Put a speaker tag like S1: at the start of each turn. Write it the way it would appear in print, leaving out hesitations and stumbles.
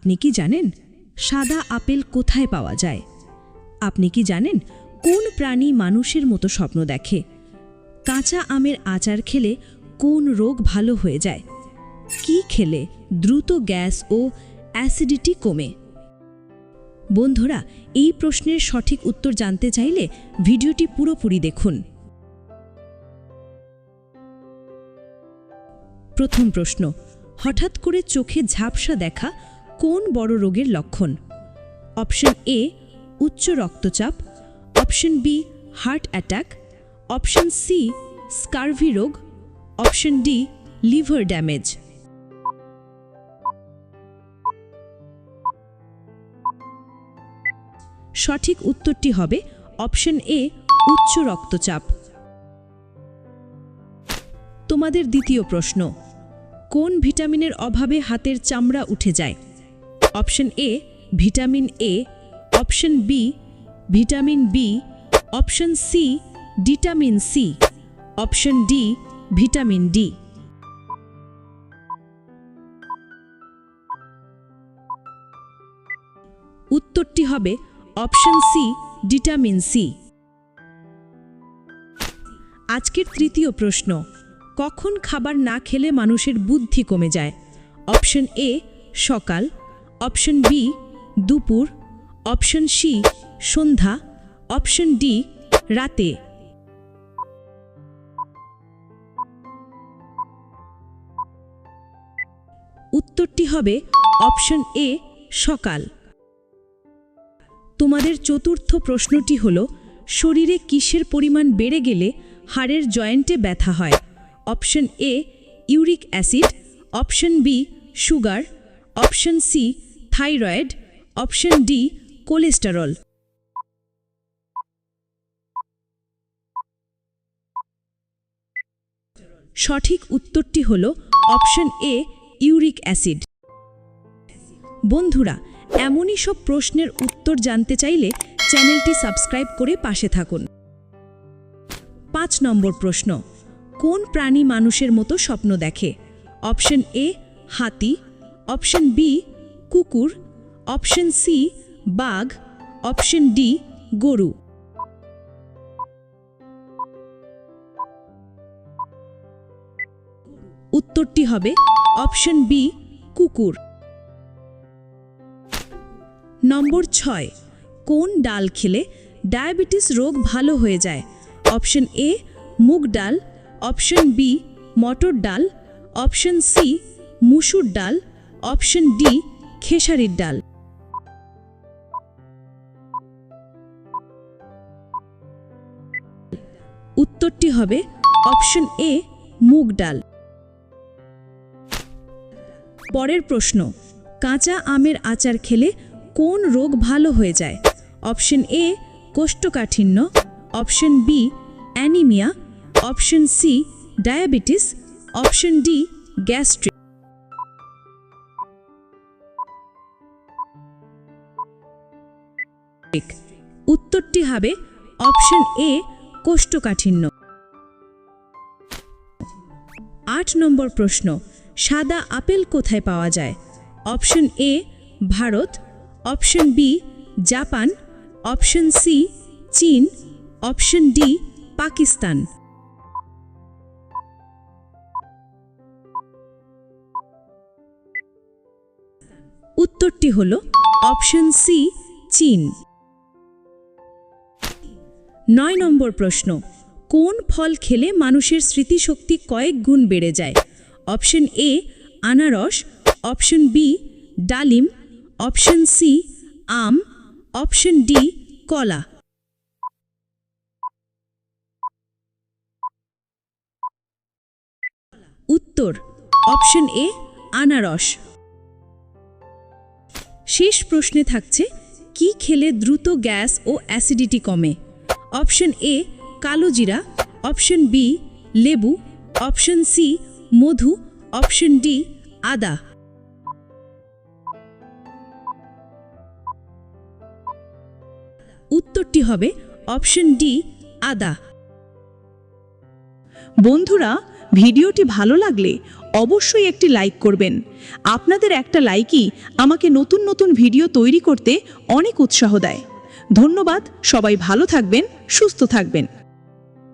S1: আপনি কি জানেন সাদা আপেল কোথায় পাওয়া যায়? আপনি কি জানেন কোন প্রাণী মানুষের মতো স্বপ্ন দেখে? কাঁচা আমের আচার খেলে কোন রোগ ভালো হয়ে যায়? কি খেলে দ্রুত গ্যাস ও অ্যাসিডিটি কমে? বন্ধুরা, এই প্রশ্নের সঠিক উত্তর জানতে চাইলে ভিডিওটি পুরোপুরি দেখুন। প্রথম প্রশ্ন, হঠাৎ করে চোখে ঝাপসা দেখা কোন বড় রোগের লক্ষণ? অপশন এ উচ্চ রক্তচাপ, option B heart attack, option C scurvy রোগ, অপশন ডি লিভার ড্যামেজ। সঠিক উত্তরটি হবে অপশন এ উচ্চ রক্তচাপ। তোমাদের দ্বিতীয় প্রশ্ন, কোন ভিটামিনের অভাবে হাতের চামড়া উঠে যায়? Option A vitamin A, option B vitamin B, option C vitamin C, option D vitamin D. উত্তরটি হবে অপশন সি ভিটামিন সি। আজকের তৃতীয় প্রশ্ন, কখন খাবার না খেলে মানুষের বুদ্ধি কমে যায়? অপশন এ সকাল, অপশন বি দুপুর, অপশন সি সন্ধ্যা, অপশন ডি রাতে। উত্তরটি হবে অপশন এ সকাল। তোমাদের চতুর্থ প্রশ্নটি হল, শরীরে কিসের পরিমাণ বেড়ে গেলে হাড়ের জয়েন্টে ব্যথা হয়? Option A uric acid, option B sugar, option C thyroid, option D cholesterol. সঠিক উত্তরটি হল অপশন এ ইউরিক অ্যাসিড। বন্ধুরা, এমনই সব প্রশ্নের উত্তর জানতে চাইলে চ্যানেলটি সাবস্ক্রাইব করে পাশে থাকুন। 5 নম্বর প্রশ্ন, কোন প্রাণী মানুষের মতো স্বপ্ন দেখে? অপশন এ হাতি, অপশন বি কুকুর, অপশন সি বাঘ, অপশন ডি গরু। উত্তরটি হবে অপশন বি কুকুর। নম্বর 6, কোন ডাল খেলে ডায়াবেটিস রোগ ভালো হয়ে যায়? অপশন এ মুগ ডাল, অপশন বি মটর ডাল, অপশন সি মুসুর ডাল, অপশন ডি খেসারির ডাল। উত্তরটি হবে অপশন এ মুগ ডাল। পরের প্রশ্ন, কাঁচা আমের আচার খেলে কোন রোগ ভালো হয়ে যায়? অপশন এ কোষ্ঠকাঠিন্য, option B anaemia, option C diabetes, option D gastric. উত্তরটি হবে অপশন এ কোষ্ঠকাঠিন্য। 8 নম্বর প্রশ্ন, সাদা আপেল কোথায় পাওয়া যায়? Option A Bharat, option B Japan, option C চীন, অপশন ডি পাকিস্তান। উত্তরটি হল অপশন সি চীন। 9 নম্বর প্রশ্ন, কোন ফল খেলে মানুষের স্মৃতিশক্তি কয়েক গুণ বেড়ে যায়? অপশন এ আনারস, অপশন বি ডালিম, অপশন সি আম, অপশন ডি কলা। উত্তর অপশন এ আনারস। শেষ প্রশ্নে থাকছে, কি খেলে দ্রুত গ্যাস ও অ্যাসিডিটি কমে? অপশন এ কালো জিরা, অপশন বি লেবু, অপশন সি মধু, অপশন ডি আদা। উত্তরটি হবে অপশন ডি আদা। বন্ধুরা,
S2: ভিডিওটি ভালো লাগলে অবশ্যই একটি লাইক করবেন। আপনাদের একটা লাইকই আমাকে নতুন নতুন ভিডিও তৈরি করতে অনেক উৎসাহ দেয়। ধন্যবাদ। সবাই ভালো থাকবেন, সুস্থ থাকবেন।